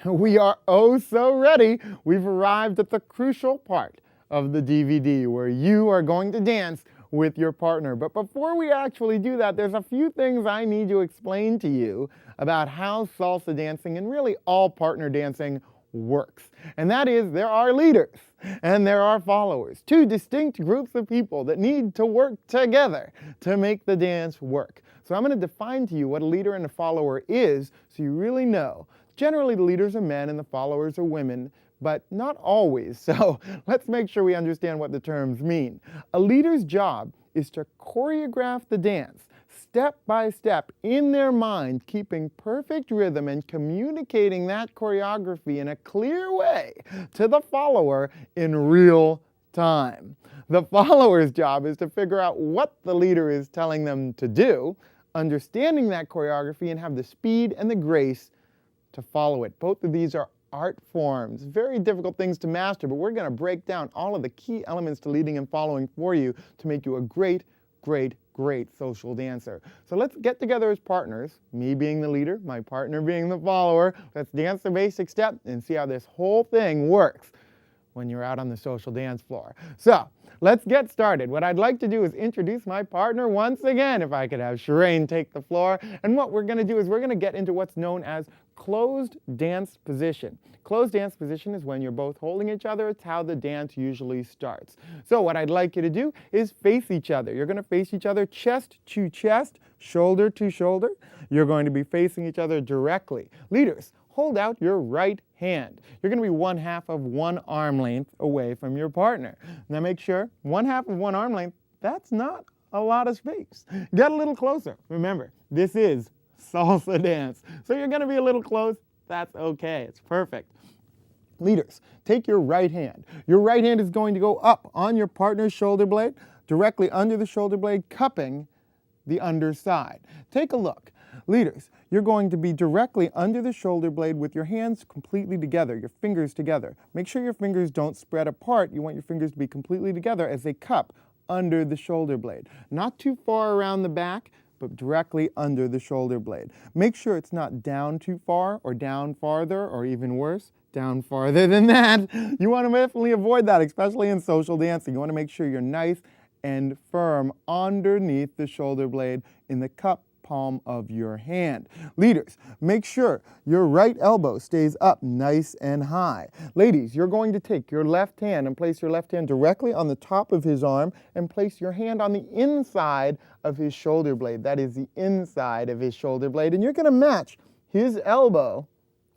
We are oh so ready. We've arrived at the crucial part of the DVD where you are going to dance with your partner. But before we actually do that, there's a few things I need to explain to you about how salsa dancing and really all partner dancing works. And that is, there are leaders and there are followers, two distinct groups of people that need to work together to make the dance work. So I'm going to define to you what a leader and a follower is so you really know. Generally, the leaders are men and the followers are women, but not always. So let's make sure we understand what the terms mean. A leader's job is to choreograph the dance step by step in their mind, keeping perfect rhythm and communicating that choreography in a clear way to the follower in real time. The follower's job is to figure out what the leader is telling them to do, understanding that choreography, and have the speed and the grace to follow it. Both of these are art forms, very difficult things to master, but we're going to break down all of the key elements to leading and following for you to make you a great social dancer. So let's get together as partners, me being the leader, my partner being the follower. Let's dance the basic step and see how this whole thing works when you're out on the social dance floor. So let's get started. What I'd like to do is introduce my partner once again, if I could have Shireen take the floor. And what we're going to do is we're going to get into what's known as closed dance position. Closed dance position is when you're both holding each other. It's how the dance usually starts. So what I'd like you to do is face each other. You're going to face each other chest to chest, shoulder to shoulder. You're going to be facing each other directly. Leaders, hold out your right hand. You're going to be 1/2 of one arm length away from your partner. Now make sure 1/2 of one arm length, that's not a lot of space. Get a little closer. Remember, this is salsa dance. So you're going to be a little close. That's okay. It's perfect. Leaders, take your right hand. Your right hand is going to go up on your partner's shoulder blade, directly under the shoulder blade, cupping the underside. Take a look. Leaders, you're going to be directly under the shoulder blade with your hands completely together, your fingers together. Make sure your fingers don't spread apart. You want your fingers to be completely together as they cup under the shoulder blade. Not too far around the back, but directly under the shoulder blade. Make sure it's not down too far or down farther, or even worse, down farther than that. You want to definitely avoid that, especially in social dancing. You want to make sure you're nice and firm underneath the shoulder blade in the cup palm of your hand. Leaders, make sure your right elbow stays up nice and high. Ladies, you're going to take your left hand and place your left hand directly on the top of his arm and place your hand on the inside of his shoulder blade. That is the inside of his shoulder blade. And you're going to match his elbow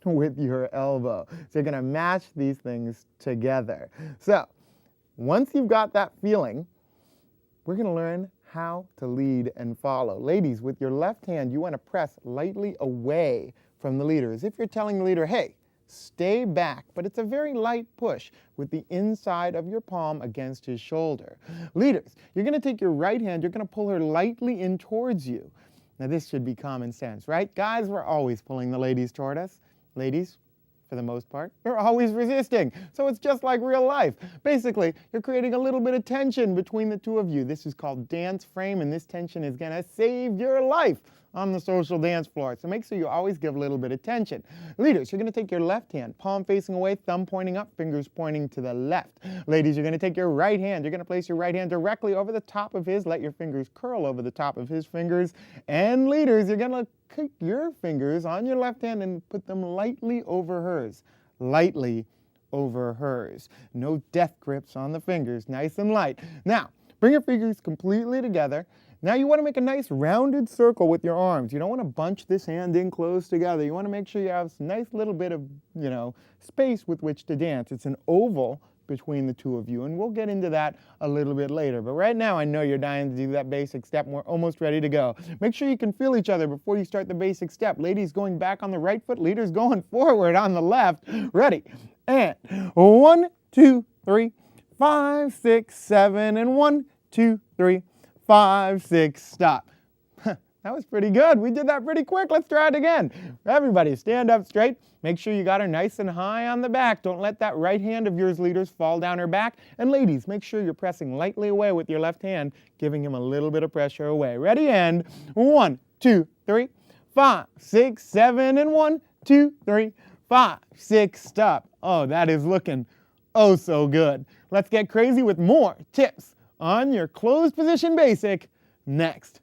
with your elbow. So you're going to match these things together. So once you've got that feeling, we're going to learn how to lead and follow. Ladies, with your left hand, you want to press lightly away from the leader, as if you're telling the leader, hey, stay back, but it's a very light push with the inside of your palm against his shoulder. Leaders, you're going to take your right hand, you're going to pull her lightly in towards you. Now this should be common sense, right? Guys, we're always pulling the ladies toward us. Ladies, for the most part, you're always resisting. So it's just like real life. Basically, you're creating a little bit of tension between the two of you. This is called dance frame, and this tension is going to save your life on the social dance floor. So make sure you always give a little bit of tension. Leaders, you're going to take your left hand, palm facing away, thumb pointing up, fingers pointing to the left. Ladies, you're going to take your right hand. You're going to place your right hand directly over the top of his. Let your fingers curl over the top of his fingers. And leaders, you're going to keep your fingers on your left hand and put them lightly over hers. Lightly over hers. No death grips on the fingers. Nice and light. Now, bring your fingers completely together. Now you want to make a nice rounded circle with your arms. You don't want to bunch this hand in close together. You want to make sure you have a nice little bit of, space with which to dance. It's an oval between the two of you, and we'll get into that a little bit later. But right now, I know you're dying to do that basic step, and we're almost ready to go. Make sure you can feel each other before you start the basic step. Ladies going back on the right foot, leaders going forward on the left. Ready? And 1, 2, 3, 5, 6, 7, and 1, 2, 3, 5, 6, stop. That was pretty good. We did that pretty quick. Let's try it again. Everybody stand up straight. Make sure you got her nice and high on the back. Don't let that right hand of yours, leaders, fall down her back. And ladies, make sure you're pressing lightly away with your left hand, giving him a little bit of pressure away. Ready? And 1, 2, 3, 5, 6, 7, and 1, 2, 3, 5, 6, stop. Oh, that is looking oh so good. Let's get crazy with more tips on your closed position basic next.